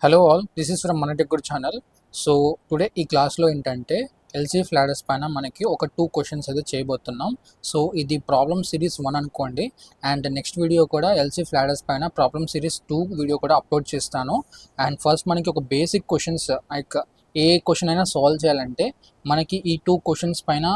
Hello all, this is from మన tech good channel. So today ఈ క్లాస్లో ఏంటంటే ఎల్సీఎఫ్ లాడర్స్ పైన మనకి ఒక 2 క్వశ్చన్స్ అయితే చేయబోతున్నాం. సో ఇది ప్రాబ్లమ్ సిరీస్ 1 అనుకోండి. అండ్ నెక్స్ట్ వీడియో కూడా ఎల్సీఎఫ్ లాడర్స్ పైన ప్రాబ్లమ్ సిరీస్ 2 వీడియో కూడా అప్లోడ్ చేస్తాను. అండ్ ఫస్ట్ మనకి ఒక బేసిక్ క్వశ్చన్స్ లైక్ ఏ క్వశ్చన్ అయినా సాల్వ్ చేయాలంటే మనకి ఈ 2 క్వశ్చన్స్ పైన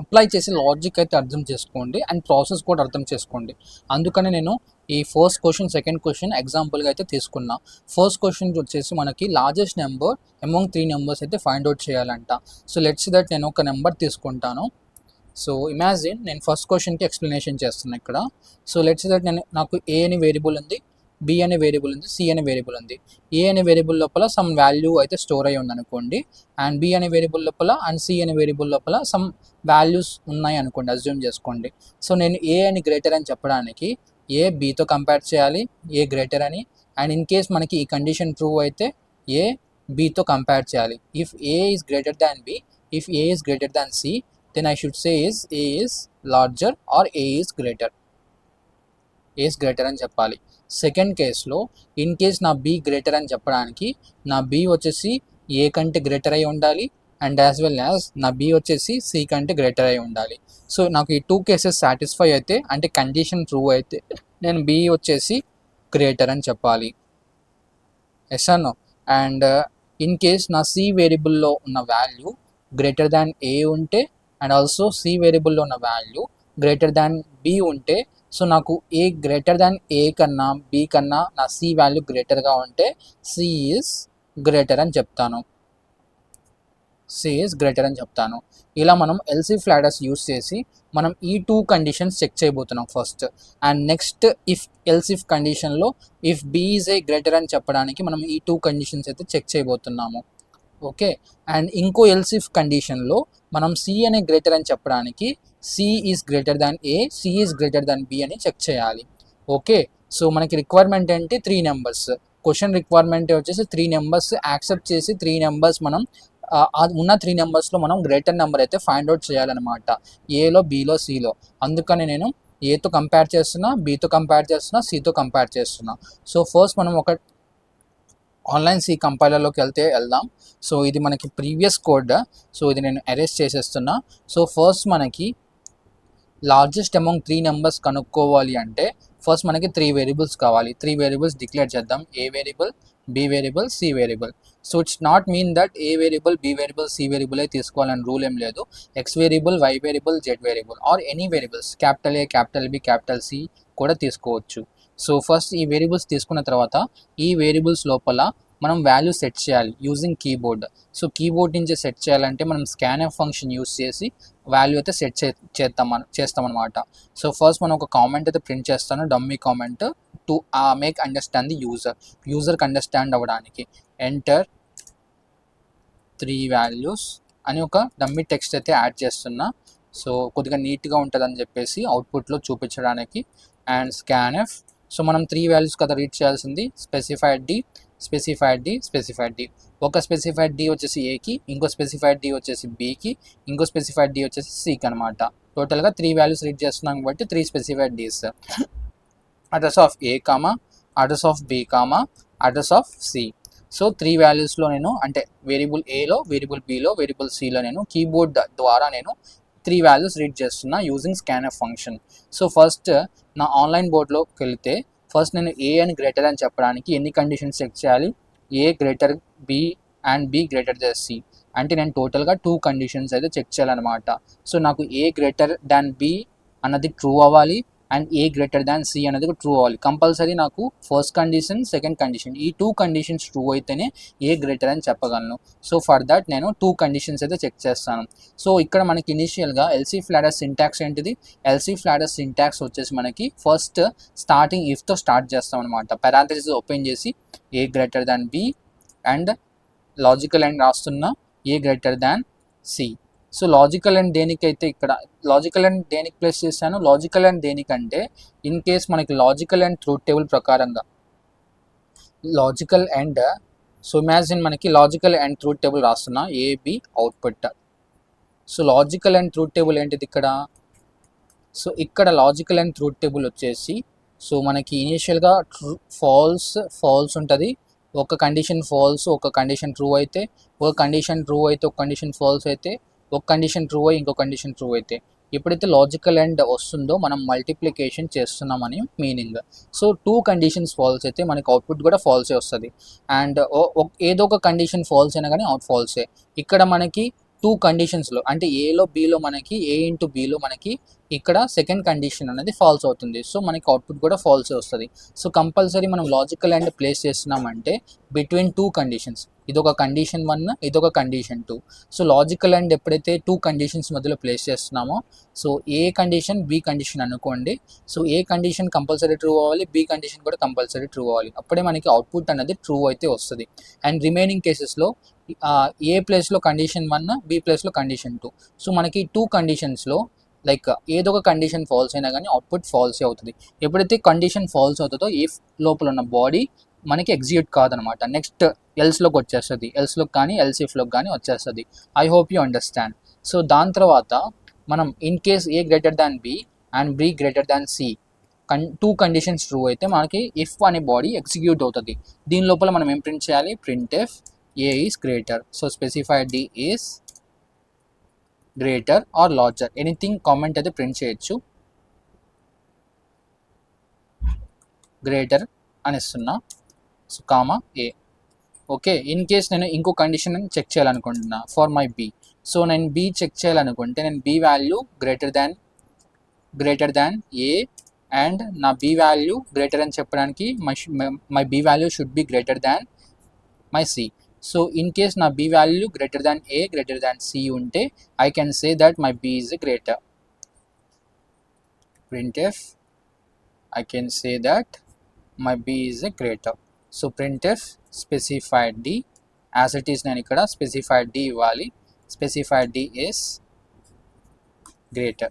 అప్లై చేసి లాజిక్ అయితే అర్థం చేసుకోండి అండ్ ప్రాసెస్ కూడా అర్థం చేసుకోండి. అందుకని నేను ఈ ఫస్ట్ క్వశ్చన్ సెకండ్ క్వశ్చన్ ఎగ్జాంపుల్గా అయితే తీసుకున్నా. ఫస్ట్ క్వశ్చన్ వచ్చేసి మనకి లార్జెస్ట్ నెంబర్ అమాంగ్ 3 నెంబర్స్ అయితే ఫైండ్ అవుట్ చేయాలంట. సో లెట్స్ దట్ నేను ఒక నెంబర్ తీసుకుంటాను. సో ఇమాజిన్ నేను ఫస్ట్ క్వశ్చన్కి ఎక్స్ప్లెనేషన్ చేస్తున్నాను ఇక్కడ. సో లెట్స్ దట్ నాకు ఏ అనే వేరియబుల్ ఉంది, బి అనే వేరియబుల్ ఉంది, సి అనే వేరియబుల్ ఉంది. ఏ అనే వేరియబుల్ లోపల సమ్ వాల్యూ అయితే స్టోర్ అయ్యి ఉంది అనుకోండి, అండ్ బి అనే వేరియబుల్ లోపల అండ్ సి అనే వేరియబుల్ లోపల సమ్ వాల్యూస్ ఉన్నాయి అనుకోండి, అజ్యూమ్ చేసుకోండి. సో నేను ఏ అని గ్రేటర్ అని చెప్పడానికి ఏ బీతో కంపేర్ చేయాలి, ఏ గ్రేటర్ అని. అండ్ ఇన్ కేస్ మనకి ఈ కండిషన్ ట్రూ అయితే ఏ బీతో కంపేర్ చేయాలి. If A is greater than B, if A is greater than C, then I should say is A is larger or A is greater. A is greater అని చెప్పాలి. Second కేస్లో in case నా B greater అని చెప్పడానికి నా B వచ్చేసి ఏ కంటే greater అయి ఉండాలి అండ్ యాజ్ వెల్ యాజ్ నా బి వచ్చేసి సి కంటే గ్రేటర్ అయి ఉండాలి. సో నాకు ఈ 2 కేసెస్ సాటిస్ఫై అయితే అంటే కండిషన్ ట్రూ అయితే నేను బి వచ్చేసి గ్రేటర్ అని చెప్పాలి. Yes or no? And in case నా సి వేరియబుల్లో ఉన్న వాల్యూ గ్రేటర్ దాన్ ఏ ఉంటే అండ్ ఆల్సో సి వేరియబుల్లో ఉన్న వాల్యూ గ్రేటర్ దాన్ బి ఉంటే, సో నాకు ఏ గ్రేటర్ దాన్ ఏ కన్నా బి కన్నా నా సి వాల్యూ గ్రేటర్గా ఉంటే సి ఈజ్ గ్రేటర్ అని చెప్తాను. సి ఈజ్ గ్రేటర్ అని చెప్తాను. ఇలా మనం ఎల్సీఎఫ్ లాడర్స్ యూస్ చేసి మనం ఈ 2 కండిషన్స్ చెక్ చేయబోతున్నాం first. And next if else if కండిషన్లో if B is A greater అని చెప్పడానికి మనం ఈ 2 కండిషన్స్ అయితే చెక్ చేయబోతున్నాము. ఓకే. అండ్ ఇంకో ఎల్సీఎఫ్ కండిషన్లో మనం సి అనే గ్రేటర్ అని చెప్పడానికి C is greater than A, C is greater than B అని చెక్ చేయాలి. ఓకే. సో మనకి రిక్వైర్మెంట్ ఏంటి? 3 నెంబర్స్. క్వశ్చన్ రిక్వైర్మెంట్ వచ్చేసి 3 నెంబర్స్ యాక్సెప్ట్ చేసి 3 నెంబర్స్ మనం ఉన్న 3 నెంబర్స్లో మనం గ్రేటర్ నెంబర్ అయితే ఫైండ్ అవుట్ చేయాలన్నమాట, ఏలో బిలో సిలో. అందుకని నేను ఏతో కంపేర్ చేస్తున్నా, బితో కంపేర్ చేస్తున్నా, సితో కంపేర్ చేస్తున్నా. సో ఫస్ట్ మనం ఒక ఆన్లైన్ సి కంపైలర్లోకి వెళ్దాం. సో ఇది మనకి ప్రీవియస్ కోడ్. సో ఇది నేను అరెస్ట్ చేసేస్తున్నా. సో ఫస్ట్ మనకి లార్జెస్ట్ అమాంగ్ 3 నెంబర్స్ కనుక్కోవాలి అంటే ఫస్ట్ మనకి 3 వేరియబుల్స్ కావాలి. 3 వేరియబుల్స్ డిక్లేర్ చేద్దాం, A variable, B variable, C variable. So it's not mean that A variable, B variable, C variable తీసుకోవాలని రూల్ ఏం లేదు. X variable, Y variable, Z variable or any variables, capital A, capital B, capital C కూడా తీసుకోవచ్చు. So first ఈ variables తీసుకున్న తర్వాత ఈ variables లోపల మనం వాల్యూ సెట్ చేయాలి యూజింగ్ కీబోర్డ్. సో కీబోర్డ్ నుంచి సెట్ చేయాలంటే మనం స్కాన్ఎఫ్ ఫంక్షన్ యూజ్ చేసి వాల్యూ అయితే సెట్ చేస్తామన్నమాట. సో ఫస్ట్ మనం ఒక కామెంట్ అయితే ప్రింట్ చేస్తాను, dummy comment to make understand the యూజర్కి అండర్స్టాండ్ అవ్వడానికి. ఎంటర్ 3 వాల్యూస్ అని ఒక డమ్మీ టెక్స్ట్ అయితే యాడ్ చేస్తున్నా. సో కొద్దిగా నీట్గా ఉంటుందని చెప్పేసి అవుట్పుట్లో చూపించడానికి. And scanf. సో మనం 3 వాల్యూస్ కదా రీడ్ చేయాల్సింది, specified D, specified D, specified D. ఒక స్పెసిఫైడ్ డి వచ్చేసి ఏకి, ఇంకో స్పెసిఫైడ్ డి వచ్చేసి బికి, ఇంకో స్పెసిఫైడ్ డి వచ్చేసి సికి అనమాట. టోటల్గా 3 వాల్యూస్ రీడ్ చేస్తున్నాం కాబట్టి 3 specified Ds. Address of A comma, address of B comma, address of C. So 3 వాల్యూస్లో నేను అంటే వేరియబుల్ ఏలో, వేరియబుల్ బిలో, వేరియబుల్ సిలో నేను కీబోర్డ్ ద్వారా నేను 3 వాల్యూస్ రీడ్ చేస్తున్నా using scanf function. So first నా ఆన్లైన్ బోర్డ్లోకి వెళితే ఫస్ట్ నేను ఏ అని గ్రేటర్ అని చెప్పడానికి ఎన్ని కండిషన్స్ చెక్ చేయాలి? A greater B and B greater than C. అంటే నేను టోటల్గా 2 కండిషన్స్ అయితే చెక్ చేయాలన్నమాట. సో నాకు ఏ గ్రేటర్ దాన్ బి అన్నది ట్రూ అవ్వాలి and A greater than C అనేది ట్రూ అవ్వాలి. కంపల్సరీ నాకు ఫస్ట్ కండిషన్, సెకండ్ కండిషన్ ఈ 2 కండిషన్స్ ట్రూ అయితేనే ఏ గ్రేటర్ అని చెప్పగలను. సో ఫర్ దట్ నేను 2 కండిషన్స్ అయితే చెక్ చేస్తాను. సో ఇక్కడ మనకి ఇనిషియల్గా ఎల్సీఎఫ్ లాడర్ సింటాక్స్ ఏంటిది? ఎల్సీఎఫ్ లాడర్ సింటాక్స్ వచ్చేసి మనకి ఫస్ట్ స్టార్టింగ్ ఇఫ్తో స్టార్ట్ చేస్తాం అనమాట. పారాంథసిస్ ఓపెన్ చేసి A greater than B and logical and రాస్తున్న A greater than C. So logical and దేనికైతే ఇక్కడ లాజికల్ అండ్ దేనికి ప్లేస్ చేశాను? లాజికల్ అండ్ దేనికంటే ఇన్ కేస్ మనకి లాజికల్ అండ్ ట్రూత్ టేబుల్ ప్రకారంగా లాజికల్ అండ్ సో ఇమాజిన్ మనకి లాజికల్ అండ్ ట్రూత్ టేబుల్ రాస్తున్నా AB output. So logical and truth table ఏంటిది ఇక్కడ? సో ఇక్కడ లాజికల్ అండ్ ట్రూత్ టేబుల్ వచ్చేసి సో మనకి ఇనిషియల్గా ఫాల్స్ ఉంటుంది, ఒక కండిషన్ ఫాల్స్, ఒక కండిషన్ ట్రూ అయితే, ఒక కండిషన్ ట్రూ అయితే, ఒక కండిషన్ ఫాల్స్ అయితే, ఒక కండిషన్ ట్రూ అయి ఇంకో కండిషన్ ట్రూ అయితే, ఎప్పుడైతే లాజికల్ అండ్ వస్తుందో మనం మల్టిప్లికేషన్ చేస్తున్నామని మీనింగ్. సో 2 కండిషన్స్ ఫాల్స్ అయితే మనకి అవుట్పుట్ కూడా ఫాల్సే వస్తుంది. అండ్ ఏదో ఒక కండిషన్ ఫాల్స్ అయినా కానీ అవుట్ ఫాల్సే. ఇక్కడ మనకి 2 కండిషన్స్లో అంటే ఏలో బీలో మనకి ఏ ఇంటూ బీలో మనకి ఇక్కడ సెకండ్ కండిషన్ అనేది ఫాల్స్ అవుతుంది. సో మనకి అవుట్పుట్ కూడా ఫాల్సే వస్తుంది. సో కంపల్సరీ మనం లాజికల్ అండ్ ప్లేస్ చేస్తున్నామంటే బిట్వీన్ 2 కండిషన్స్, ఇదొక కండిషన్ 1, ఇదొక కండిషన్ 2. సో లాజికల్ అండ్ ఎప్పుడైతే 2 కండిషన్స్ మధ్యలో ప్లేస్ చేస్తున్నామో, సో ఏ కండిషన్ బి కండిషన్ అనుకోండి. సో ఏ కండిషన్ కంపల్సరీ ట్రూ అవ్వాలి, బి కండిషన్ కూడా కంపల్సరీ ట్రూ అవ్వాలి. అప్పుడే మనకి అవుట్పుట్ అనేది ట్రూ అయితే వస్తుంది. అండ్ రిమైనింగ్ కేసెస్లో ఏ ప్లేస్లో కండిషన్ 1, బి ప్లేస్లో కండిషన్ 2. సో మనకి 2 కండిషన్స్లో లైక్ ఏదో ఒక కండిషన్ ఫాల్స్ అయినా కానీ అవుట్పుట్ ఫాల్సే అవుతుంది. ఎప్పుడైతే కండిషన్ ఫాల్స్ అవుతుందో ఇఫ్ లోపల ఉన్న బాడీ మనకి ఎగ్జిక్యూట్ కాదనమాట, నెక్స్ట్ ఎల్స్లోకి వచ్చేస్తుంది, ఎల్స్లోకి కానీ ఎల్సిఫ్లోకి కానీ వచ్చేస్తుంది. I hope you understand. So దాని తర్వాత మనం in case A greater than B and B greater than C 2 conditions true అయితే మనకి ఇఫ్ అనే బాడీ ఎగ్జిక్యూట్ అవుతుంది. దీని లోపల మనం ఏం ప్రింట్ చేయాలి, printf A is greater. So specify D is greater or larger, anything comment అయితే ప్రింట్ చేయొచ్చు. గ్రేటర్ అనిస్తున్నా, so comma A. Okay, in case నేను ఇంకో కండిషన్ చెక్ చేయాలనుకుంటున్నా ఫర్ మై బి. సో నేను బి చెక్ చేయాలనుకుంటే నేను B value greater than A and నా బి వాల్యూ గ్రేటర్ అని చెప్పడానికి my B value should be greater than my C. So in case నా B value greater than A greater than C ఉంటే I can say that my B is greater. printf I can say that my b is a greater. So printf specified d as it is, నేను ఇక్కడ specified d ఇవ్వాలి. specified d is greater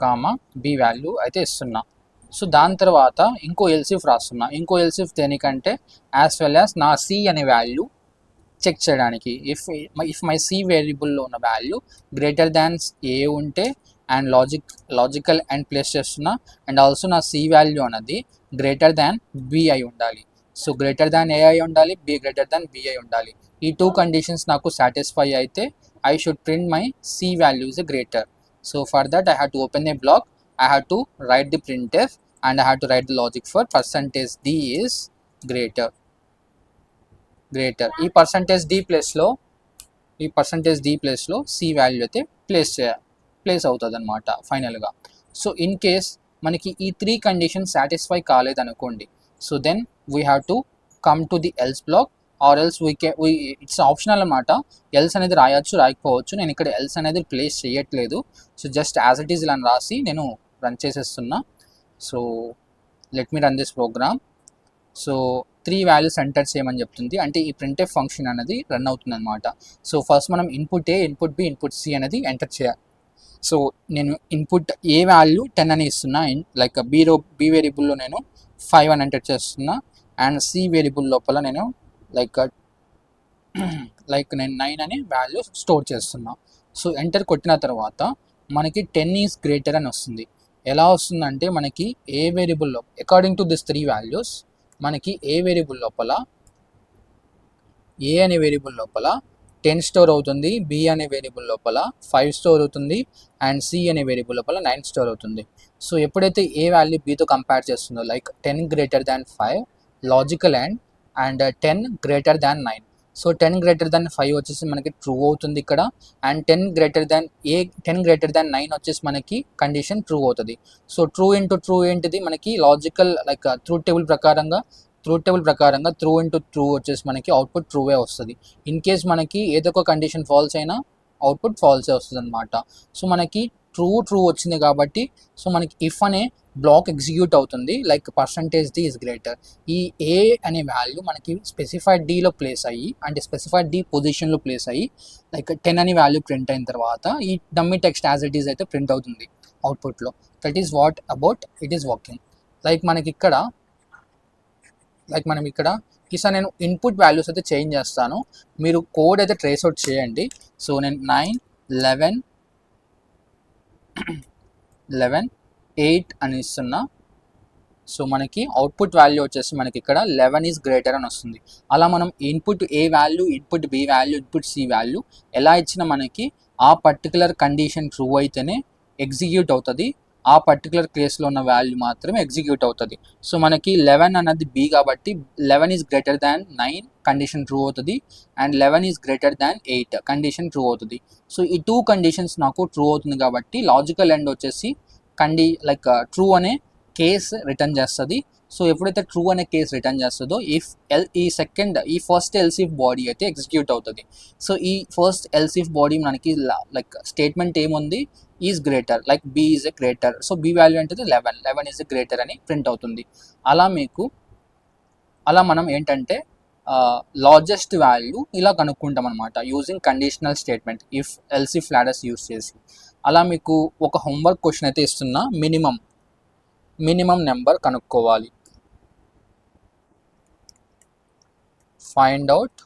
comma b value అయితే ఇస్తున్నా. So దాని తర్వాత ఇంకో elif రాస్తున్నా. ఇంకో ఎల్సిఫ్ దేనికంటే యాజ్ వెల్ యాజ్ నా సి అనే వాల్యూ చెక్ చేయడానికి. ఇఫ్ మై సి వేరియబుల్లో ఉన్న వాల్యూ గ్రేటర్ దాన్ ఏ ఉంటే అండ్ లాజికల్ అండ్ ప్లేస్ చేస్తున్నా, అండ్ ఆల్సో నా సి వాల్యూ అన్నది గ్రేటర్ దాన్ బి అయి ఉండాలి. సో గ్రేటర్ దాన్ ఏ అయి ఉండాలి, బి గ్రేటర్ దాన్ బి అయి ఉండాలి. ఈ 2 కండిషన్స్ నాకు సాటిస్ఫై అయితే I should print my C value is greater. So for that I have to open a block, I have to write the printf and I have to write the logic for percentage d is greater. ఈ percentage D ప్లేస్లో C value అయితే place అవుతుంది అనమాట ఫైనల్గా. So in case మనకి ఈ 3 conditions satisfy కాలేదనుకోండి, so then we have to come to the else block or else it's optional అనమాట. ఎల్స్ అనేది రాయొచ్చు, రాయకపోవచ్చు. నేను ఇక్కడ ఎల్స్ అనేది ప్లేస్ చేయట్లేదు. So just as it is ఇలా రాసి నేను రన్ చేసేస్తున్నా. So let me run this program. So 3 values enter చేయమని చెప్తుంది, అంటే ఈ ప్రింట్ఎఫ్ ఫంక్షన్ అనేది రన్ అవుతుంది అనమాట. సో ఫస్ట్ మనం ఇన్పుట్ ఏ, ఇన్పుట్ బి, ఇన్పుట్ సి అనేది ఎంటర్ చేయాలి. సో నేను ఇన్పుట్ ఏ వాల్యూ 10 అని ఇస్తున్నా, లైక్ బి వేరియబుల్లో నేను 5 అని ఎంటర్ చేస్తున్నా, అండ్ సి వేరియబుల్ లోపల నేను లైక్ నేను 9 అనే వాల్యూ స్టోర్ చేస్తున్నా. సో ఎంటర్ కొట్టిన తర్వాత మనకి 10 ఈజ్ గ్రేటర్ అని వస్తుంది. ఎలా వస్తుందంటే మనకి ఏ వేరియబుల్లో అకార్డింగ్ టు దిస్ 3 వాల్యూస్ మనకి ఏ వేరియబుల్ లోపల ఏ అనే వేరియబుల్ లోపల 10 స్టోర్ అవుతుంది, బి అనే వేరియబుల్ లోపల 5 స్టోర్ అవుతుంది, అండ్ సి అనే వేరియబుల్ లోపల 9 స్టోర్ అవుతుంది. సో ఎప్పుడైతే ఏ వాల్యూ బితో కంపేర్ చేస్తుందో, like 10 greater than 5 logical and 10 greater than 9. So 10 greater than 5 వచ్చేసి మనకి ట్రూ అవుతుంది ఇక్కడ, అండ్ 10 గ్రేటర్ దాన్ 9 వచ్చేసి మనకి కండిషన్ ట్రూ అవుతుంది. సో ట్రూ ఇంటూ ట్రూ ఏంటిది మనకి లాజికల్, లైక్ ట్రూత్ టేబుల్ ప్రకారంగా ట్రూ ఇంటూ ట్రూ వచ్చేసి మనకి అవుట్పుట్ ట్రూవే వస్తుంది. ఇన్ కేస్ మనకి ఏదో ఒక కండిషన్ ఫాల్స్ అయినా అవుట్పుట్ ఫాల్సే వస్తుంది అనమాట. సో మనకి ట్రూ వచ్చింది కాబట్టి సో మనకి ఇఫ్ అనే బ్లాక్ ఎగ్జిక్యూట్ అవుతుంది, like percentage D is greater. ఈ ఏ అనే వాల్యూ మనకి స్పెసిఫైడ్ డీలో ప్లేస్ అయ్యి, అంటే స్పెసిఫైడ్ డి పొజిషన్లో ప్లేస్ అయ్యి, లైక్ 10 అనే వాల్యూ ప్రింట్ అయిన తర్వాత ఈ dummy text as it is అయితే ప్రింట్ అవుతుంది అవుట్పుట్లో. That is what about it is working. Like మనం ఇక్కడ ఈసారి నేను ఇన్పుట్ వాల్యూస్ అయితే చేంజ్ చేస్తాను, మీరు కోడ్ అయితే ట్రేస్ అవుట్ చేయండి. సో నేను 9, 11, 8 అని ఇస్తున్నా, సో మనకి అవుట్పుట్ వాల్యూ వచ్చేసి మనకి ఇక్కడ 11 ఈజ్ గ్రేటర్ అని వస్తుంది. అలా మనం input A value, input B value, input C value ఎలా ఇచ్చినా మనకి ఆ పర్టికులర్ కండిషన్ ట్రూ అయితేనే ఎగ్జిక్యూట్ అవుతుంది. ఆ పర్టికులర్ కేసులో ఉన్న వాల్యూ మాత్రమే ఎగ్జిక్యూట్ అవుతుంది. సో మనకి 11 అన్నది బి కాబట్టి 11 is greater than 9 condition true అవుతుంది, and 11 is greater than 8 condition true అవుతుంది. సో ఈ 2 కండిషన్స్ నాకు ట్రూ అవుతుంది కాబట్టి లాజికల్ ఎండ్ వచ్చేసి ట్రూ అనే కేస్ రిటర్న్ చేస్తుంది. సో ఎప్పుడైతే ట్రూ అనే కేస్ రిటర్న్ చేస్తుందో ఈ ఫస్ట్ ఎల్సిఫ్ బాడీ అయితే ఎగ్జిక్యూట్ అవుతుంది. సో ఈ ఫస్ట్ ఎల్సిఫ్ బాడీ మనకి స్టేట్మెంట్ ఏముంది, is greater, B is A greater. So B value అంటే 11 ఈజ్ ఎ గ్రేటర్ అని ప్రింట్ అవుతుంది. అలా మనం ఏంటంటే లార్జెస్ట్ వాల్యూ ఇలా కనుక్కుంటాం అనమాట using conditional statement if elif ladders use చేసి. అలా మీకు ఒక హోంవర్క్ క్వశ్చన్ అయితే ఇస్తున్నా, మినిమం నెంబర్ కనుక్కోవాలి. Find out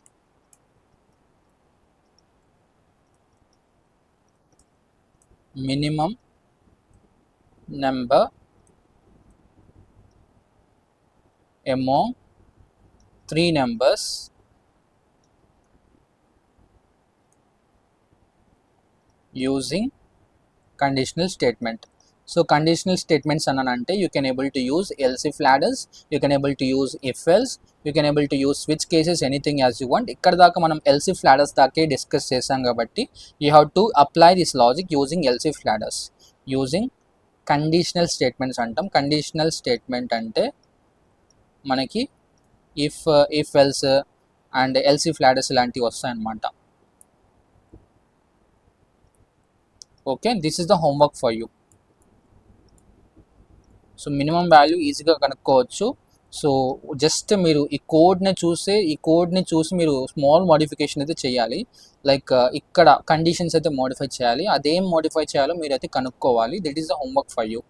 minimum number among 3 numbers using conditional statement. So conditional statements అనంటే you can able to use else if ladders, you can able to use if else, you can able to use switch cases, anything as you want. ఇక్కడ దాకా మనం else if ladders దాకే discuss చేసాం కాబట్టి you have to apply this logic using else if ladders using conditional statements అంటాం. Conditional statement అంటే మనకి if else and else if ladders ఇలాంటివి వస్తాయన్నమాట. Okay, this is the homework for you. So minimum value ఈజీగా కనుక్కోవచ్చు. So just మీరు ఈ కోడ్ని చూసి మీరు స్మాల్ మోడిఫికేషన్ అయితే చేయాలి. ఇక్కడ కండిషన్స్ అయితే మోడిఫై చేయాలి. అదేం మోడిఫై చేయాలో మీరైతే కనుక్కోవాలి. That is the homework for you.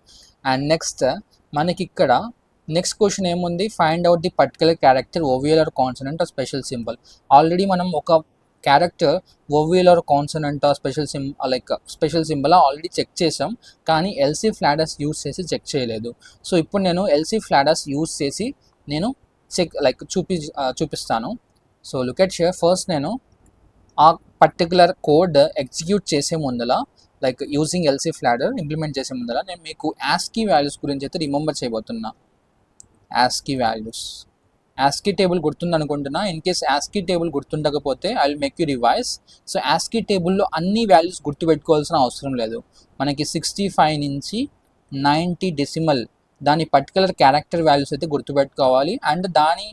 And మనకి ఇక్కడ నెక్స్ట్ క్వశ్చన్ ఏముంది, find out the particular character vowel or consonant or special symbol. Already మనం ఒక character vowel or consonant or special symbol already check చేసాం, కానీ ఎల్సీ ఫ్లాడర్స్ యూజ్ చేసి check చేయలేదు. So ఇప్పుడు నేను ఎల్సీ ఫ్లాడర్స్ యూజ్ చేసి నేను చూపిస్తాను. So look at share. First నేను ఆ పర్టికులర్ కోడ్ ఎగ్జిక్యూట్ చేసే ముందల యూజింగ్ ఎల్సీ ఫ్లాడర్ ఇంప్లిమెంట్ చేసే ముందల నేను మీకు యాస్కీ వాల్యూస్ గురించి అయితే రిమెంబర్ చేయబోతున్నా. యాస్కీ టేబుల్ గుర్తుంది అనుకుంటున్నా. ఇన్ కేస్ యాస్కీ టేబుల్ గుర్తుండకపోతే I will make you revise. So ASCII టేబుల్లో అన్ని వాల్యూస్ గుర్తుపెట్టుకోవాల్సిన అవసరం లేదు. మనకి 65 నుంచి 90 డెసిమల్ దాని పర్టికులర్ క్యారెక్టర్ వాల్యూస్ అయితే గుర్తుపెట్టుకోవాలి, అండ్ దాని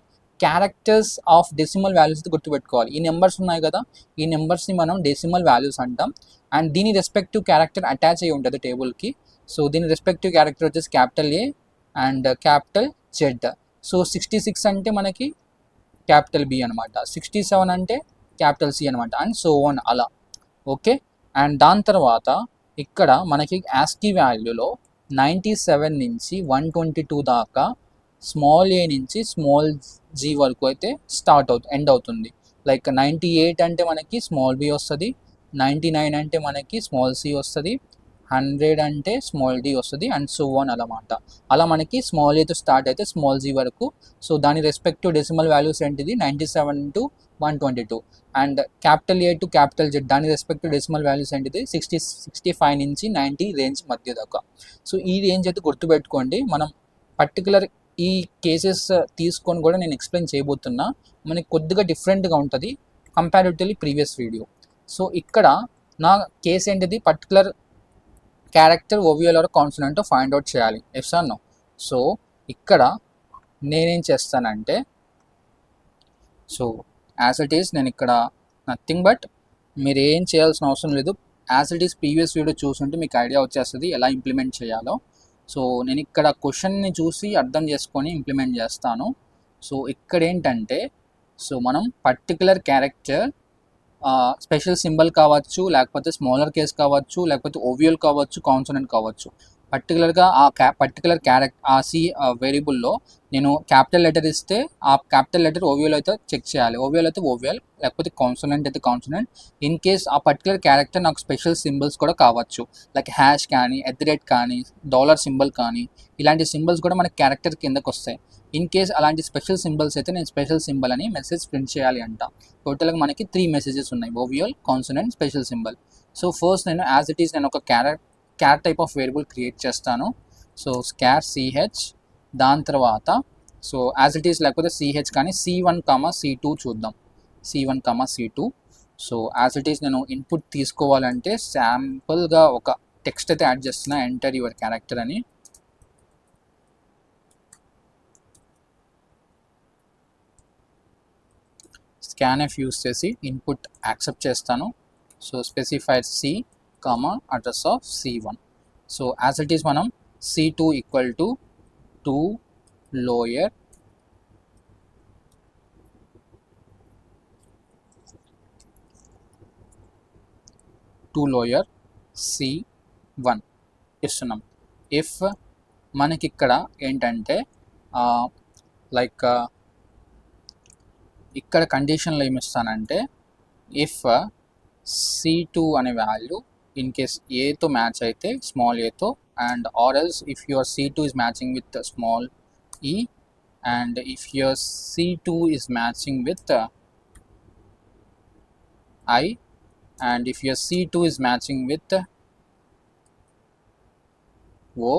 క్యారెక్టర్స్ ఆఫ్ డెసిమల్ వాల్యూస్ అయితే గుర్తుపెట్టుకోవాలి. ఈ నెంబర్స్ ఉన్నాయి కదా, ఈ నెంబర్స్ని మనం డెసిమల్ వాల్యూస్ అంటాం. అండ్ దీని రెస్పెక్టివ్ క్యారెక్టర్ అటాచ్ అయ్యి ఉంటుంది టేబుల్కి. సో దీని రెస్పెక్టివ్ క్యారెక్టర్ వచ్చేసి capital A and capital Z. So 66 అంటే మనకి క్యాపిటల్ బి అనమాట, 67 అంటే క్యాపిటల్ సి అనమాట, అండ్ సో ఆన్ అలా. ఓకే, అండ్ దాని తర్వాత ఇక్కడ మనకి యాస్కీ వాల్యూలో 97 నుంచి 122 దాకా స్మాల్ ఏ నుంచి స్మాల్ జీ వరకు అయితే ఎండ్ అవుతుంది. 98 అంటే మనకి స్మాల్ బి వస్తుంది, 99 అంటే మనకి స్మాల్ సి వస్తుంది, 100 అంటే స్మాల్ డి వస్తుంది, అండ్ సో ఆన్ అన్నమాట. అలా మనకి స్మాల్ ఏతో స్టార్ట్ అయితే స్మాల్ జీ వరకు. సో దాని రెస్పెక్టివ్ డెసిమల్ వాల్యూస్ ఏంటిది 97 to 122, and capital A to capital Z దాని రెస్పెక్టివ్ డెసిమల్ వాల్యూస్ ఏంటిది 65 నుంచి 90 రేంజ్ మధ్య దాకా. సో ఈ రేంజ్ అయితే గుర్తుపెట్టుకోండి. మనం పర్టికులర్ ఈ కేసెస్ తీసుకొని కూడా నేను ఎక్స్ప్లెయిన్ చేయబోతున్నా. మనకి కొద్దిగా డిఫరెంట్గా ఉంటుంది కంపారిటివ్లీ ప్రీవియస్ వీడియో. సో ఇక్కడ నా కేసు ఏంటిది, particular character vowel or consonant find out చేయాలి. Yes or no? సో ఇక్కడ నేనేం చేస్తానంటే, సో యాజ్ ఇట్ ఈస్ నేను ఇక్కడ నథింగ్ బట్ మీరు ఏం చేయాల్సిన అవసరం లేదు. As it is previous video చూసుంటే మీకు ఐడియా వచ్చేస్తుంది ఎలా ఇంప్లిమెంట్ చేయాలో. సో నేను ఇక్కడ క్వశ్చన్ని చూసి అర్థం చేసుకొని ఇంప్లిమెంట్ చేస్తాను. సో ఇక్కడ ఏంటంటే, సో మనం పర్టికులర్ క్యారెక్టర్ స్పెషల్ సింబల్ కావచ్చు, లేకపోతే స్మాలర్ కేస్ కావచ్చు, లేకపోతే ఓవియల్ కావచ్చు, కాన్సనెంట్ కావచ్చు, పర్టికులర్గా పర్టికులర్ ఆ సి వేరియబుల్లో నేను క్యాపిటల్ లెటర్ ఇస్తే ఆ క్యాపిటల్ లెటర్ ఓవియల్ అయితే చెక్ చేయాలి. ఓవియల్ అయితే ఓవియల్, లేకపోతే కాన్సోనెంట్ అయితే కాన్సోనెంట్. ఇన్ కేస్ ఆ పర్టికులర్ క్యారెక్టర్ నాకు స్పెషల్ సింబల్స్ కూడా కావచ్చు, లైక్ హ్యాష్ కానీ, @ కానీ, డాలర్ సింబల్ కానీ, ఇలాంటి సింబల్స్ కూడా మనకి క్యారెక్టర్ కిందకు వస్తాయి. ఇన్ కేస్ అలాంటి స్పెషల్ సింబల్స్ అయితే నేను స్పెషల్ సింబల్ అని మెసేజ్ ప్రింట్ చేయాలి అంట. టోటల్గా మనకి 3 మెసేజెస్ ఉన్నాయి, vowel, consonant, special symbol. So first నేను యాజ్ ఇట్ ఈస్ నేను ఒక char type of variable create చేస్తాను. సో స్కార్ CH, దాని తర్వాత సో యాజ్ ఇట్ ఈస్ లేకపోతే CH కానీ C1, C2 చూద్దాం. C1, C2. So as it is నేను ఇన్పుట్ తీసుకోవాలంటే శాంపుల్గా ఒక టెక్స్ట్ అయితే యాడ్ చేస్తున్నా, ఎంటర్ యువర్ క్యారెక్టర్ అని. స్కాన్ఎఫ్ యూస్ చేసి ఇన్పుట్ యాక్సెప్ట్ చేస్తాను. So specified C, address of C1. So as it is మనం C2 equal to 2 lower C1 ఇస్తున్నాం. ఇఫ్ మనకి ఇక్కడ ఏంటంటే లైక్ ఇక్కడ కండిషన్లో ఏమి ఇస్తానంటే ఇఫ్ C2 అనే వాల్యూ ఇన్ కేస్ ఏతో మ్యాచ్ అయితే స్మాల్ ఏతో, and or else if your C2 is matching with small e, and if your C2 is matching with I, and if your C2 is matching with O,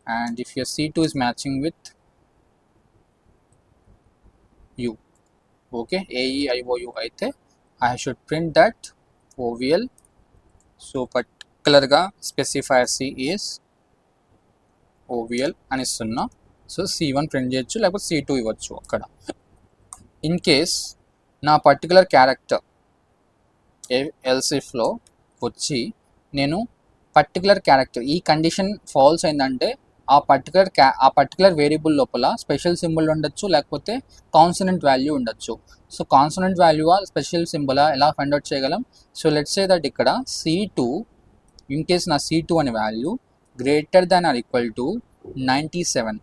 and if your C2 is matching with U, okay, AEIOU అయితే I should print that OVL. So పర్టికులర్గా specifier C is OVL అని ఇస్తున్నా. So C1 print చేయొచ్చు, లేకపోతే C2 ఇవ్వచ్చు అక్కడ. In case నా particular character ఎల్సిఫ్లో వచ్చి నేను పర్టికులర్ క్యారెక్టర్ ఈ కండిషన్ ఫాల్స్ అయిందంటే ఆ పర్టికులర్ వేరియబుల్ లోపల స్పెషల్ సింబల్ ఉండొచ్చు, లేకపోతే కాన్సనెంట్ వాల్యూ ఉండొచ్చు. So consonant value special symbol ఎలా ఫైండ్ అవుట్ చేయగలం? సో లెట్స్ సే దట్ ఇక్కడ C2, ఇన్ కేస్ నా C2 అనే value greater than or equal to 97,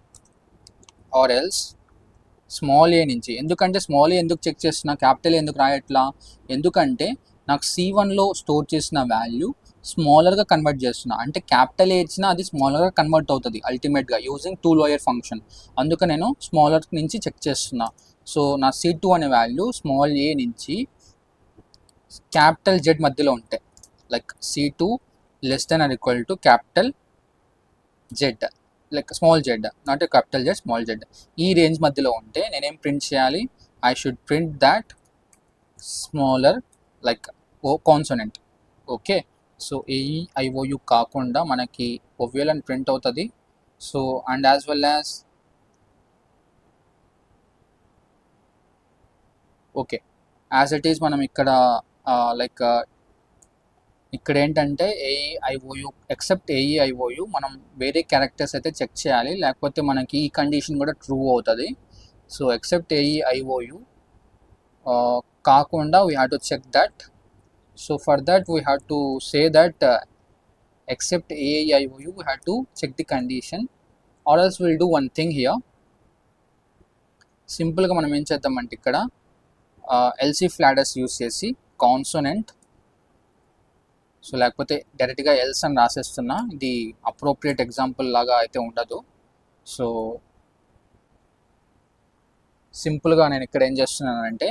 or else small A నుంచి. ఎందుకంటే స్మాల్ ఏ ఎందుకు చెక్ చేస్తున్నా, క్యాపిటల్ ఎందుకు రాయట్లా? ఎందుకంటే నాకు C1లో స్టోర్ చేసిన వాల్యూ స్మాలర్గా కన్వర్ట్ చేస్తున్నా, అంటే క్యాపిటల్ ఏ ఇచ్చినా అది స్మాలర్గా కన్వర్ట్ అవుతుంది అల్టిమేట్గా యూజింగ్ 2 లోయర్ ఫంక్షన్. అందుకే నేను స్మాలర్ నుంచి చెక్ చేస్తున్నా. సో నా C2 అనే వాల్యూ స్మాల్ ఏ నుంచి క్యాపిటల్ Z మధ్యలో ఉంటాయి, like C2 less than or equal to capital Z, like small Z, not capital Z, small Z. ఈ రేంజ్ మధ్యలో ఉంటే నేనేం ప్రింట్ చేయాలి? I should print that smaller like consonant. Okay, so AEIOU కాకుండా మనకి OVL అని ప్రింట్ అవుతుంది. So and as well as okay, as it is మనం ఇక్కడ లైక్ ఇక్కడ ఏంటంటే AEIOU ఎక్సెప్ట్ AEIOU మనం వేరే క్యారెక్టర్స్ అయితే చెక్ చేయాలి, లేకపోతే మనకి ఈ కండిషన్ కూడా ట్రూ అవుతుంది. సో ఎక్సెప్ట్ AEIOU కాకుండా we have to check that. So for that we have to say that except AEIOU we have to check the condition, or else we'll do one thing here. సింపుల్గా మనం ఏం చేద్దామంటే ఇక్కడ LC ఫ్లాడర్స్ use చేసి consonant, so లేకపోతే డైరెక్ట్గా else అని రాసేస్తున్నా, ఇది అప్రోప్రియేట్ ఎగ్జాంపుల్ లాగా అయితే ఉండదు. సో సింపుల్గా నేను ఇక్కడ ఏం చేస్తున్నానంటే,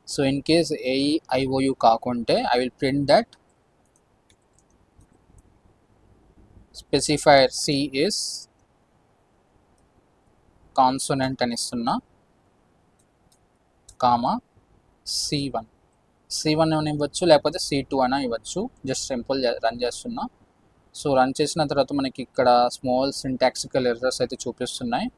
సో ఇన్ కేస్ AEIOU కాకుంటే I will print that specifier C is consonant అని ఇస్తున్నా, కామా C1 అని ఇవ్వచ్చు, లేకపోతే C2 అయినా ఇవ్వచ్చు. జస్ట్ సింపుల్ రన్ చేస్తున్నా. సో రన్ చేసిన తర్వాత మనకి ఇక్కడ స్మాల్ సింటాక్సికల్ ఎర్రర్స్ అయితే చూపిస్తున్నాయి.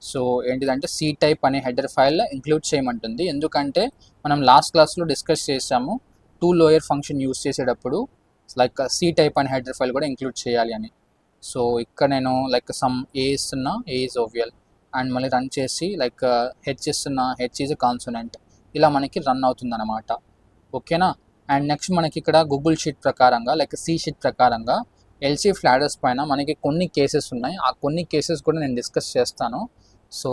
సో ఏంటిదంటే C టైప్ అనే హెడర్ ఫైల్ ఇంక్లూడ్ చేయమంటుంది. ఎందుకంటే మనం లాస్ట్ క్లాస్లో డిస్కస్ చేసాము 2 లోయర్ ఫంక్షన్ యూస్ చేసేటప్పుడు లైక్ C టైప్ అనే హెడర్ ఫైల్ కూడా ఇంక్లూడ్ చేయాలి అని. సో ఇక్కడ నేను లైక్ సమ్ ఏ ఇస్తున్నా, ఏ ఈజ్ OVL, అండ్ మళ్ళీ రన్ చేసి లైక్ హెచ్ ఇస్తున్నా, హెచ్ ఈజ్ కాన్సోనెంట్. ఇలా మనకి రన్ అవుతుంది అన్నమాట. ఓకేనా? అండ్ నెక్స్ట్ మనకి ఇక్కడ గూగుల్ షీట్ ప్రకారంగా లైక్ C షీట్ ప్రకారంగా ఎల్సీ ఫ్లాడర్స్ పైన మనకి కొన్ని కేసెస్ ఉన్నాయి. ఆ కొన్ని కేసెస్ కూడా నేను డిస్కస్ చేస్తాను. సో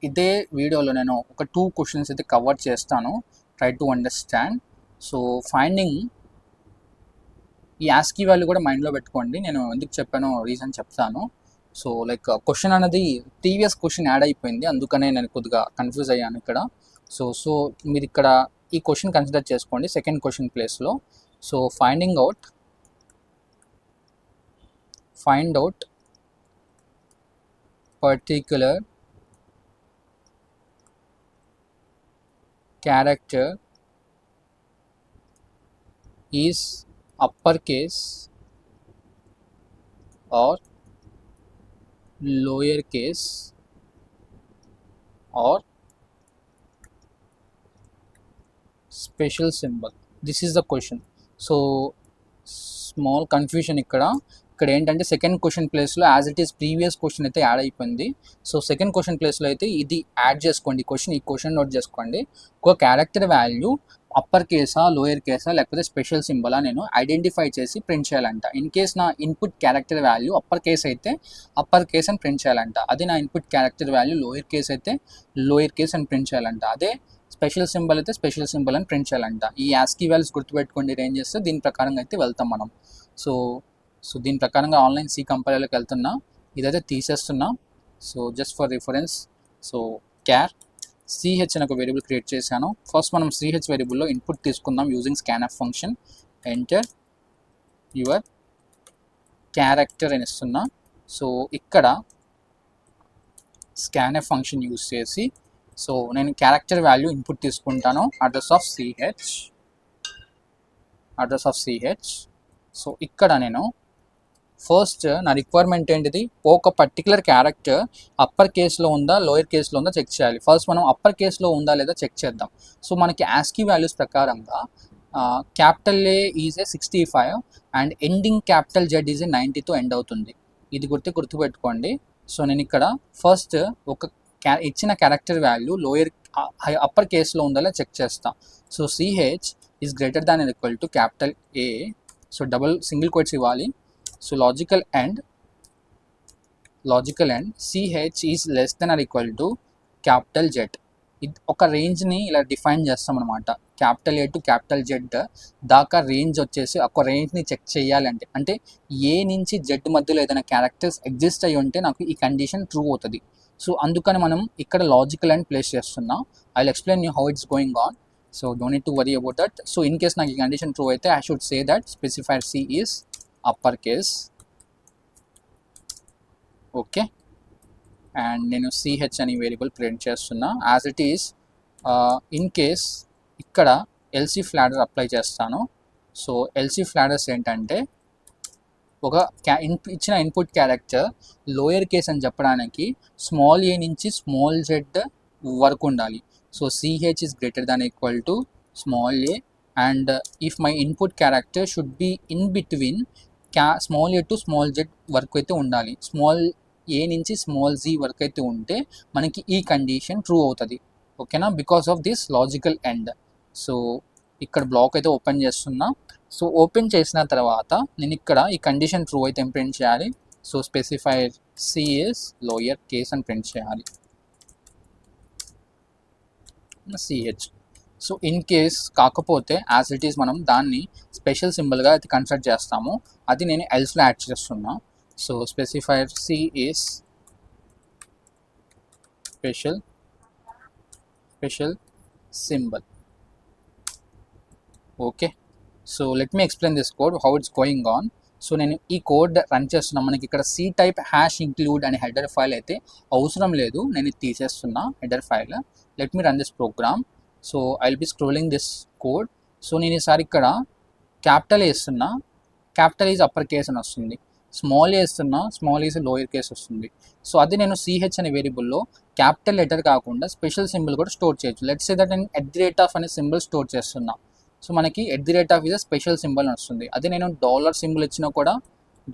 ఇదే వీడియోలో నేను ఒక 2 క్వశ్చన్స్ అయితే కవర్ చేస్తాను. Try to understand. So finding ఈ యాస్కీ వాల్యూ కూడా మైండ్లో పెట్టుకోండి. నేను ఎందుకు చెప్పానో రీజన్ చెప్తాను. సో క్వశ్చన్ అనేది ప్రీవియస్ క్వశ్చన్ యాడ్ అయిపోయింది, అందుకనే నేను కొద్దిగా కన్ఫ్యూజ్ అయ్యాను ఇక్కడ. సో మీరు ఇక్కడ ఈ క్వశ్చన్ కన్సిడర్ చేసుకోండి సెకండ్ క్వశ్చన్ ప్లేస్లో. So find out particular character is uppercase or lowercase or special symbol. This is the question. So small confusion ఇక్కడ ఏంటంటే సెకండ్ క్వశ్చన్ ప్లేస్లో as it is previous question అయితే add అయిపోయింది. So second question ప్లేస్లో అయితే ఇది add చేసుకోండి. ఈ క్వశ్చన్ నోట్ చేసుకోండి. ఒక క్యారెక్టర్ వాల్యూ అప్పర్ కేసా, లోయర్ కేసా, లేకపోతే స్పెషల్ సింబలా నేను ఐడెంటిఫై చేసి ప్రింట్ చేయాలంట. ఇన్ కేస్ నా input character value upper case అయితే అప్పర్ కేస్ అని ప్రింట్ చేయాలంట. అదే నా input character value lower case అయితే లోయర్ కేస్ అని ప్రింట్ చేయాలంట. అదే స్పెషల్ సింబల్ అయితే స్పెషల్ సింబల్ అని ప్రింట్ చేయాలంట. ఈ యాస్కీ వాల్యూస్ గుర్తుపెట్టుకోండి రేంజెస్. దీని ప్రకారంగా అయితే వెళ్తాం మనం. సో దీని ప్రకారంగా ఆన్లైన్ సి కంపైలర్లోకి వెళ్తున్నా. ఇదైతే తీసేస్తున్నా. So just for reference. So char CH అని ఒక వేరియబుల్ క్రియేట్ చేశాను. ఫస్ట్ మనం సిహెచ్ వేరియబుల్లో ఇన్పుట్ తీసుకుందాం using scanf function. Enter your character అని ఇస్తున్నా. సో ఇక్కడ స్కాన్ఎఫ్ ఫంక్షన్ యూజ్ చేసి సో నేను క్యారెక్టర్ వాల్యూ ఇన్పుట్ తీసుకుంటాను. Address of CH. సో ఇక్కడ నేను ఫస్ట్ నా రిక్వైర్మెంట్ ఏంటిది, ఒక పర్టికులర్ క్యారెక్టర్ అప్పర్ కేస్లో ఉందా లోయర్ కేస్లో ఉందా చెక్ చేయాలి. ఫస్ట్ మనం అప్పర్ కేస్లో ఉందా లేదా చెక్ చేద్దాం. సో మనకి యాస్కీ వాల్యూస్ ప్రకారంగా capital A is a 65 and ending capital Z is a 90తో ఎండ్ అవుతుంది. ఇది గుర్తుపెట్టుకోండి. సో నేను ఇక్కడ ఫస్ట్ ఒక ఇచ్చిన క్యారెక్టర్ వాల్యూ అప్పర్ కేస్లో ఉందా చెక్ చేస్తాను. So CH is greater than or equal to capital A. So double single quotes ఇవ్వాలి. So logical and CH is less than or equal to capital Z. ఇది ఒక రేంజ్ని ఇలా define చేస్తాం అనమాట. Capital A to capital Z దాకా range వచ్చేసి ఒక రేంజ్ని చెక్ చేయాలంటే, అంటే ఏ నుంచి జెడ్ మధ్యలో ఏదైనా క్యారెక్టర్స్ ఎగ్జిస్ట్ అయ్యి ఉంటే నాకు ఈ కండిషన్ ట్రూ అవుతుంది. సో అందుకని మనం ఇక్కడ లాజికల్ అండ్ ప్లేస్ చేస్తున్నాం. I will explain you how it's going on. So don't need to worry about that. So in case నాకు ఈ కండిషన్ ట్రూ అయితే I should say that specifier C is upper case. Okay, and నేను CH అని variable print చేస్తున్నా as it is. In case ఇక్కడ else if ladder apply చేస్తాను. So else if ladders ఏంటంటే ఒక ఇచ్చిన ఇన్పుట్ క్యారెక్టర్ లోయర్ కేస్ అని చెప్పడానికి స్మాల్ ఏ నుంచి స్మాల్ జెడ్ వరకు ఉండాలి. So CH is greater than equal to small A and if my input character should be in between small A to small Z వరకు అయితే ఉండాలి. Small A నుంచి small G వరకు అయితే ఉంటే మనకి ఈ కండిషన్ ట్రూ అవుతుంది. ఓకేనా, because of this logical and. So ఇక్కడ బ్లాక్ అయితే ఓపెన్ చేస్తున్నా. సో ఓపెన్ చేసిన తర్వాత నేను ఇక్కడ ఈ కండిషన్ ట్రూ అయితే ప్రింట్ చేయాలి. So specifier C is lower case అని ప్రింట్ చేయాలి సిహెచ్. సో ఇన్ కేస్ కాకపోతే యాజ్ ఇట్ ఈస్ మనం దాన్ని స్పెషల్ సింబల్గా అయితే కన్సిడర్ చేస్తాము. అది నేను ఎల్స్లో యాడ్ చేస్తున్నా. So specifier C is special symbol. Okay, so let me explain this code how it's going on. So నేను ఈ కోడ్ రన్ చేస్తున్నా. మనకి ఇక్కడ సి టైప్ హ్యాష్ ఇంక్లూడ్ అనే హెడర్ ఫైల్ అయితే అవసరం లేదు, నేను ఇది తీసేస్తున్నా header file. Let me run this program. So I will be scrolling this code. So నేను ఈసారి ఇక్కడ క్యాపిటల్ వేస్తున్నా, క్యాపిటల్ ఈజ్ అప్పర్ కేస్ అని వస్తుంది. స్మాల్ వేస్తున్నా, స్మాల్ ఈజ్ లోయర్ కేస్ వస్తుంది. సో అది నేను సిహెచ్ అనే వేరియబుల్లో క్యాపిటల్ లెటర్ కాకుండా స్పెషల్ సింబల్ కూడా స్టోర్ చేయొచ్చు. లెట్స్ సే దట్ నేను @ అనే సింబల్ స్టోర్ చేస్తున్నా. సో మనకి @ ఈజ్ స్పెషల్ సింబల్ అని వస్తుంది. అదే నేను డాలర్ సింబల్ ఇచ్చినా కూడా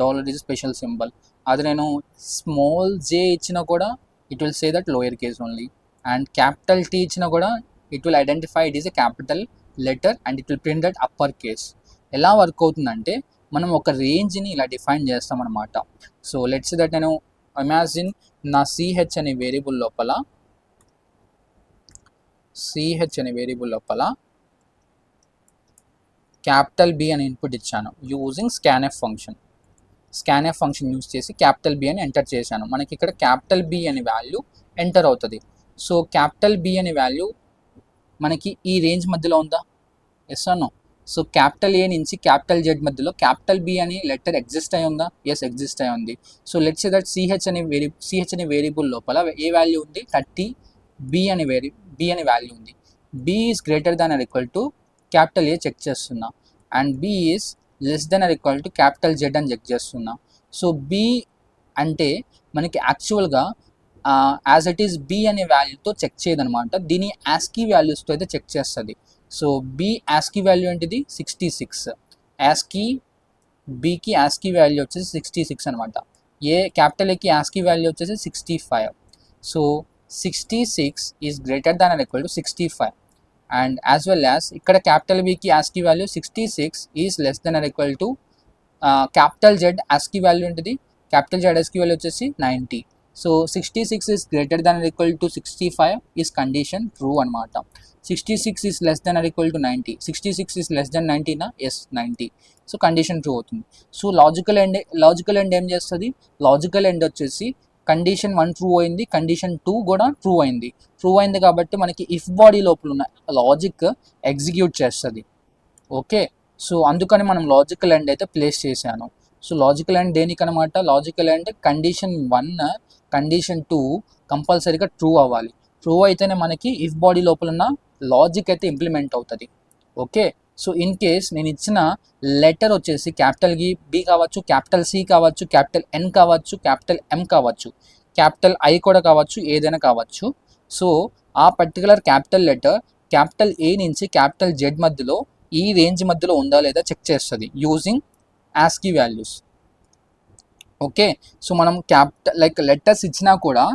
డాలర్ ఈజ్ స్పెషల్ సింబల్. అది నేను స్మాల్ జే ఇచ్చినా కూడా it will say that lower case only. And capital T ఇచ్చినా కూడా it will identify it is a capital letter and it will print that upper case. ఎలా work అవుతుందంటే మనం ఒక రేంజ్ని ఇలా డిఫైన్ చేస్తాం అనమాట. సో లెట్స్ దట్ నేను ఇమాజిన్ నా సిహెచ్ అనే వేరియబుల్ లోపల క్యాపిటల్ బి అని ఇన్పుట్ ఇచ్చాను యూజింగ్ స్కాన్ఎఫ్ ఫంక్షన్ యూజ్ చేసి క్యాపిటల్ బి అని ఎంటర్ చేశాను. మనకి ఇక్కడ క్యాపిటల్ బి అనే వాల్యూ ఎంటర్ అవుతుంది. సో క్యాపిటల్ బి అనే వాల్యూ మనకి ఈ రేంజ్ మధ్యలో ఉందా? Yes or no? So capital A నుంచి క్యాపిటల్ జెడ్ మధ్యలో క్యాపిటల్ బి అనే లెటర్ ఎగ్జిస్ట్ అయి ఉందా? ఎస్, ఎగ్జిస్ట్ అయి ఉంది. So let's say that CH అనే వేరియబుల్ లోపల ఏ వాల్యూ ఉంది? 30. బి అనే వాల్యూ ఉంది. B is greater than or equal to capital A check చేస్తున్నా, and B is less than or equal to capital Z అని చెక్ చేస్తున్నా. సో బి అంటే మనకి యాక్చువల్గా యాజ్ ఇట్ ఈస్ బి అనే వాల్యూతో చెక్ చేయదనమాట. దీని యాస్కీ వాల్యూస్తో అయితే చెక్ చేస్తుంది. సో బి యాస్కీ వాల్యూ ఏంటిది? 66. యాస్కీ బికి యాస్కీ వాల్యూ వచ్చేసి 66 అనమాట. క్యాపిటల్ ఏకి యాస్కీ వాల్యూ వచ్చేసి 65. So 66 is greater than or equal to 65, and as well as ఇక్కడ క్యాపిటల్ బికి ASCII value 66 is less than or equal to capital Z ASCII value ఏంటిది? Capital Z ASCII value వచ్చేసి 90. So 66 is greater than or equal to 65 is condition true అనమాట. 66 is less than or equal to 90. 66 is less than 90 నా? Yes, 90. So condition true అవుతుంది. So logical end ఏం చేస్తుంది? Logical and వచ్చేసి condition 1 true అయింది, condition 2 కూడా true అయింది కాబట్టి మనకి ఇఫ్ బాడీ లోపల ఉన్న లాజిక్ ఎగ్జిక్యూట్ చేస్తుంది. ఓకే, సో అందుకని మనం లాజికల్ ఎండ్ అయితే ప్లేస్ చేశాను. సో లాజికల్ ఎండ్ దేనికనమాట? లాజికల్ ఎండ్ కండిషన్ 1 కండిషన్ 2 కంపల్సరీగా ట్రూ అవ్వాలి. ట్రూ అయితేనే మనకి ఇఫ్ బాడీ లోపల ఉన్న లాజిక్ అయితే ఇంప్లిమెంట్ అవుతుంది. ఓకే, సో ఇన్ కేస్ నేను ఇచ్చిన లెటర్ వచ్చేసి క్యాపిటల్ బి కావచ్చు, క్యాపిటల్ సి కావచ్చు, క్యాపిటల్ ఎన్ కావచ్చు, క్యాపిటల్ ఎం కావచ్చు, క్యాపిటల్ ఐ కూడా కావచ్చు, ఏదైనా కావచ్చు. సో ఆ particular capital letter capital A నుంచి క్యాపిటల్ జెడ్ మధ్యలో ఈ రేంజ్ మధ్యలో ఉందా లేదా చెక్ చేస్తుంది using ASCII values. Okay, so మనం లెటర్స్ ఇచ్చినా కూడా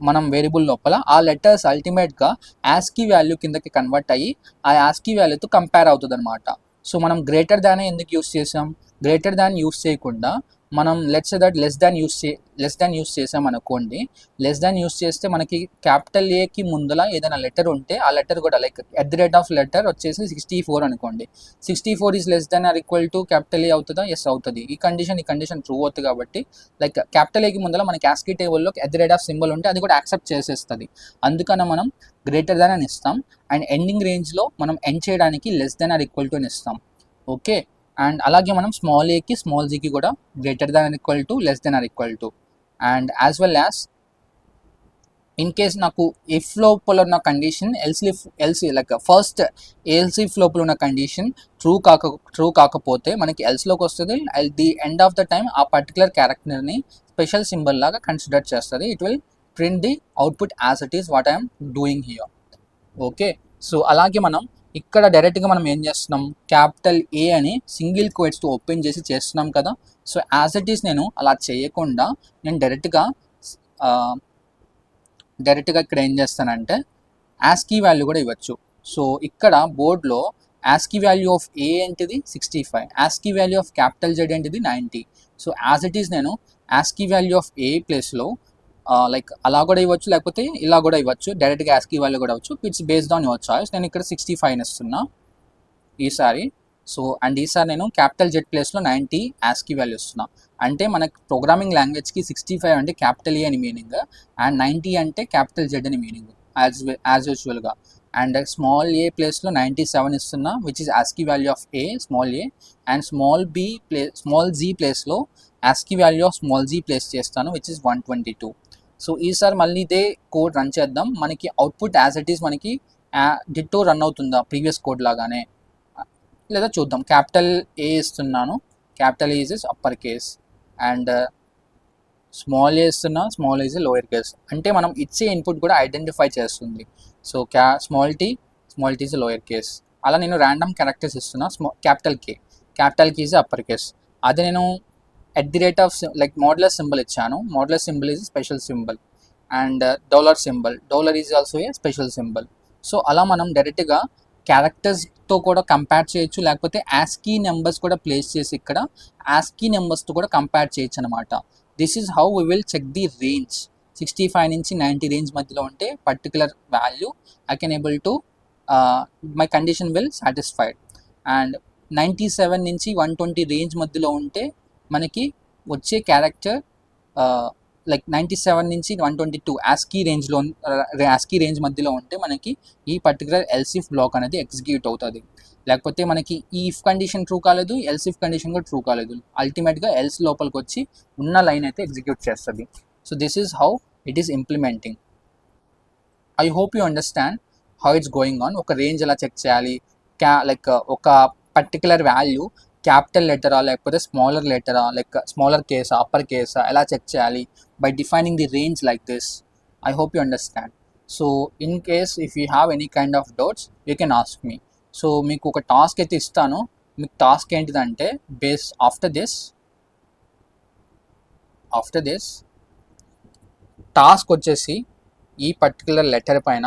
మనం వేరియబుల్ లోపల ఆ లెటర్స్ అల్టిమేట్గా యాస్కీ వాల్యూ కిందకి కన్వర్ట్ అయ్యి ఆ యాస్కీ వాల్యూతో కంపేర్ అవుతుంది అనమాట. సో మనం గ్రేటర్ దాన్ ఎందుకు యూస్ చేసాం? గ్రేటర్ దాన్ యూస్ చేయకుండా మనం let's that less than use చేసాం అనుకోండి. లెస్ దాన్ యూస్ చేస్తే మనకి క్యాపిటల్ ఏకి ముందల ఏదైనా లెటర్ ఉంటే ఆ లెటర్ కూడా @ లెటర్ వచ్చేసి 64 అనుకోండి. 64 is less than or equal to capital ఏ అవుతుందా? ఎస్, అవుతుంది. ఈ కండిషన్ ట్రూ అవుతుంది కాబట్టి క్యాపిటల్ ఏకి ముందల మనకి యాస్కీ టేబుల్లో @ సింబల్ ఉంటే అది కూడా యాక్సెప్ట్ చేసేస్తుంది. అందుకని మనం గ్రేటర్ దాన్ అని ఇస్తాం, అండ్ ఎండింగ్ రేంజ్లో మనం ఎండ్ చేయడానికి less than or equal to అని ఇస్తాం. ఓకే, అండ్ అలాగే మనం స్మాల్ ఏకి స్మాల్ జీకి కూడా greater than equal to less than or equal to, and as well as in case నాకు ఇఫ్ లోపల ఉన్న కండిషన్ ఎల్సీ ఫస్ట్ ఎల్సీ లోపల ఉన్న కండిషన్ ట్రూ కాకపోతే మనకి ఎల్స్లోకి వస్తుంది. The end of the time ఆ పర్టికులర్ క్యారెక్టర్ని స్పెషల్ సింబల్ లాగా కన్సిడర్ చేస్తుంది. It will print the output as it is what I'm doing here. Okay, so అలాగే మనం ఇక్కడ డైరెక్ట్గా మనం ఏం చేస్తున్నాం? క్యాపిటల్ ఏ అని సింగిల్ కోట్స్తో ఓపెన్ చేసి చేస్తున్నాం కదా. సో యాజ్ ఇట్ ఈస్ నేను అలా చేయకుండా నేను డైరెక్ట్గా ఇక్కడ ఏం చేస్తానంటే యాస్కీ వాల్యూ కూడా ఇవ్వచ్చు. సో ఇక్కడ బోర్డ్లో యాస్కీ వాల్యూ ఆఫ్ ఏ ఏంటిది? 65. ASCII value of capital Z ఏంటిది? 90. సో యాజ్ ఇట్ ఈస్ నేను యాస్కీ వాల్యూ ఆఫ్ ఏ ప్లేస్లో అలా కూడా ఇవ్వచ్చు, లేకపోతే ఇలా కూడా ఇవ్వచ్చు. డైరెక్ట్గా యాస్కీ వాల్యూ కూడా ఇవ్వచ్చు. It's based on your choice. నేను ఇక్కడ 65 ఇస్తున్నా ఈసారి. సో అండ్ ఈసారి నేను క్యాపిటల్ జెడ్ ప్లేస్లో 90 యాస్కీ వాల్యూ ఇస్తున్నా. అంటే మనకి ప్రోగ్రామింగ్ లాంగ్వేజ్కి 65 అంటే క్యాపిటల్ ఏ అని మీనింగ్, అండ్ 90 అంటే క్యాపిటల్ జెడ్ అని మీనింగ్ యాజ్ యూజువల్గా. అండ్ స్మాల్ ఏ ప్లేస్లో 97 ఇస్తున్నా, which is ASCII value of A small A, and small G ప్లేస్లో ASCII value of small G place చేస్తాను, విచ్ ఇస్ 122. సో ఈసారి మళ్ళీ ఇదే కోడ్ రన్ చేద్దాం. మనకి అవుట్పుట్ యాజ్ ఇట్ ఈస్ మనకి డిట్టో రన్ అవుతుందా ప్రీవియస్ కోడ్ లాగానే లేదా చూద్దాం. క్యాపిటల్ ఏ ఇస్తున్నాను, capital A is upper case, and small ఏ ఇస్తున్నా, small A is lower case. అంటే మనం ఇచ్చే ఇన్పుట్ కూడా ఐడెంటిఫై చేస్తుంది. So small T is lower case. అలా నేను ర్యాండమ్ క్యారెక్టర్స్ ఇస్తున్నా. Capital K is upper case. అదే నేను @ మోడ్యులస్ సింబల్ ఇచ్చాను. Modulus symbol is special symbol, and dollar is also a special symbol. So అలా మనం డైరెక్ట్గా క్యారెక్టర్స్తో కూడా కంపేర్ చేయొచ్చు, లేకపోతే యాస్కీ నెంబర్స్ కూడా ప్లేస్ చేసి ఇక్కడ యాస్కీ నెంబర్స్తో కూడా కంపేర్ చేయొచ్చు అనమాట. This is how we will check the range. 65 నుంచి 90 రేంజ్ మధ్యలో ఉంటే particular value I can able to my condition will satisfied. And 97 నుంచి 120 రేంజ్ మధ్యలో ఉంటే మనకి వచ్చే క్యారెక్టర్ లైక్ 97 నుంచి 122 యాస్కీ రేంజ్ మధ్యలో ఉంటే మనకి ఈ పర్టికులర్ ఎల్సిఫ్ బ్లాక్ అనేది ఎగ్జిక్యూట్ అవుతుంది. లేకపోతే మనకి ఈ ఇఫ్ కండిషన్ ట్రూ కాలేదు, ఎల్సిఫ్ కండిషన్ కూడా ట్రూ కాలేదు, అల్టిమేట్గా ఎల్స్ లోపలికి వచ్చి ఉన్న లైన్ అయితే ఎగ్జిక్యూట్ చేస్తుంది. So this is how it is implementing. I hope you understand how it's going on. ఒక రేంజ్ ఎలా చెక్ చేయాలి, లైక్ ఒక పర్టికులర్ వాల్యూ క్యాపిటల్ లెటరా లేకపోతే స్మాలర్ లెటరా, లైక్ స్మాలర్ కేసా అప్పర్ కేసా ఎలా చెక్ చేయాలి by defining the range like this. I hope you understand. So in case if you have any kind of doubts you can ask me. So మీకు ఒక task అయితే ఇస్తాను. మీకు task ఏంటిదంటే ఆఫ్టర్ దిస్ టాస్క్ వచ్చేసి ఈ particular letter పైన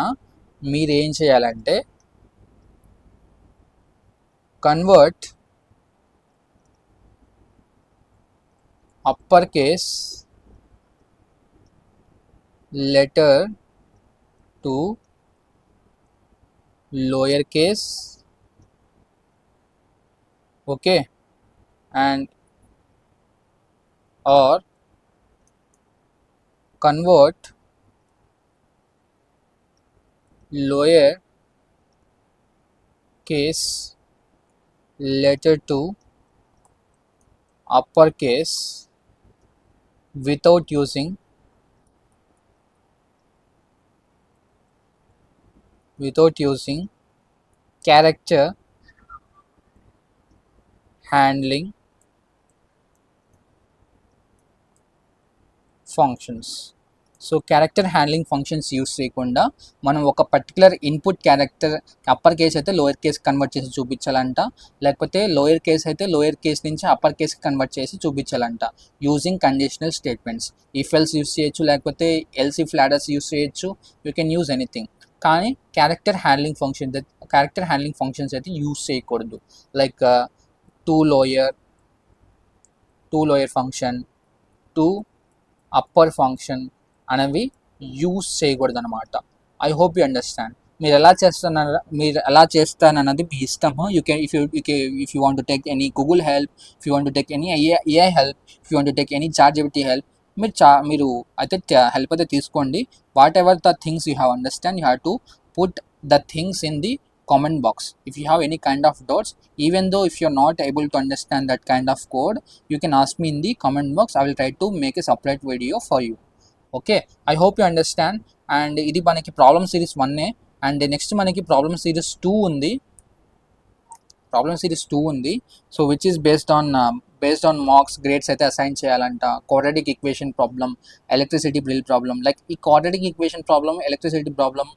మీరు ఏం చేయాలంటే convert upper case letter to lower case, okay, and or convert lower case letter to upper case without using character handling functions. So character handling functions use చేయకుండా మనం ఒక particular input character upper case అయితే lower case convert చేసి చూపించాలంట, లేకపోతే lower case అయితే lower case నుంచి upper case convert చేసి చూపించాలంట using conditional statements. If else use చేయొచ్చు, లేకపోతే ఎల్స్ ఇఫ్ లాడర్స్ యూస్ చేయొచ్చు, యూ కెన్ యూజ్ ఎనీథింగ్. కానీ క్యారెక్టర్ హ్యాండ్లింగ్ ఫంక్షన్స్ అయితే యూస్ చేయకూడదు. Like to lower function, to upper function అనేవి యూస్ చేయకూడదు అనమాట. I hope you understand. మీరు ఎలా చేస్తారన్నది మీ ఇష్టము. You can if you want to take any Google help, if you want to take any AI help, if you want to take any ChatGPT help, మీరు అయితే help అయితే తీసుకోండి. What ever the things you have understand, you have to put the things in the comment box. If you have any kind of doubts, even though if you're not able to understand that kind of code, you can ask me in the comment box. I will try to make a separate video for you. Okay, I hope you understand. And ఇది మనకి problem series 1 and next మనకి problem series 2 ఉంది. So which is based on marks, grades అయితే assign చేయాలంట. Quadratic equation problem, electricity bill problem, like ఈ quadratic equation problem, electricity problem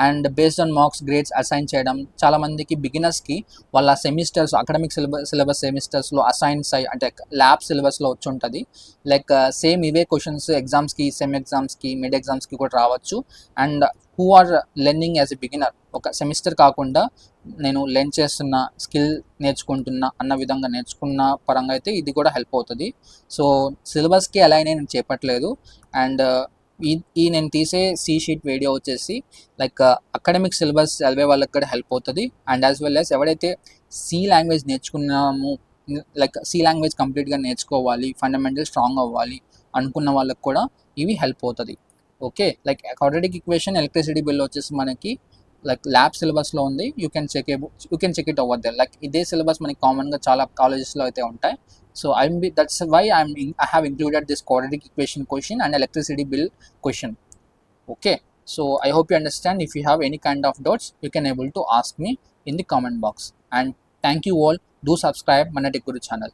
and based on marks grades assign చేయడం చాలామందికి బిగినర్స్కి వాళ్ళ semesters academic syllabus సెమిస్టర్స్లో అంటే lab సిలబస్లో వచ్చి ఉంటుంది. లైక్ సేమ్ ఇవే క్వశ్చన్స్ ఎగ్జామ్స్కి, సెమ్ ఎగ్జామ్స్కి, మిడ్ ఎగ్జామ్స్కి కూడా రావచ్చు. And who are learning as a beginner, ఒక సెమిస్టర్ కాకుండా నేను లెర్న్ చేస్తున్న, స్కిల్ నేర్చుకుంటున్నా అన్న విధంగా నేర్చుకున్న పరంగా అయితే ఇది కూడా హెల్ప్ అవుతుంది. సో సిలబస్కి అలా నేను చెప్పట్లేదు. అండ్ నేను తీసే సి షీట్ వీడియో వచ్చేసి లైక్ అకాడమిక్ సిలబస్ చదివే వాళ్ళకి కూడా హెల్ప్ అవుతుంది. అండ్ యాజ్ వెల్ యాజ్ ఎవరైతే సి లాంగ్వేజ్ నేర్చుకున్నాము, లైక్ సి లాంగ్వేజ్ కంప్లీట్గా నేర్చుకోవాలి, ఫండమెంటల్ స్ట్రాంగ్ అవ్వాలి అనుకున్న వాళ్ళకి కూడా ఇవి హెల్ప్ అవుతుంది. Okay, like quadratic equation, electricity bill వచ్చేసి మనకి లైక్ ల్యాబ్ సిలబస్లో ఉంది. You can check it over there. Like ఇదే సిలబస్ మనకి కామన్గా చాలా కాలేజెస్లో అయితే ఉంటాయి. So that's why I have included this quadratic equation question and electricity bill question. Okay, so I hope you understand. If you have any kind of doubts, you can able to ask me in the comment box. And thank you all. Do subscribe Mana Tech Guru channel.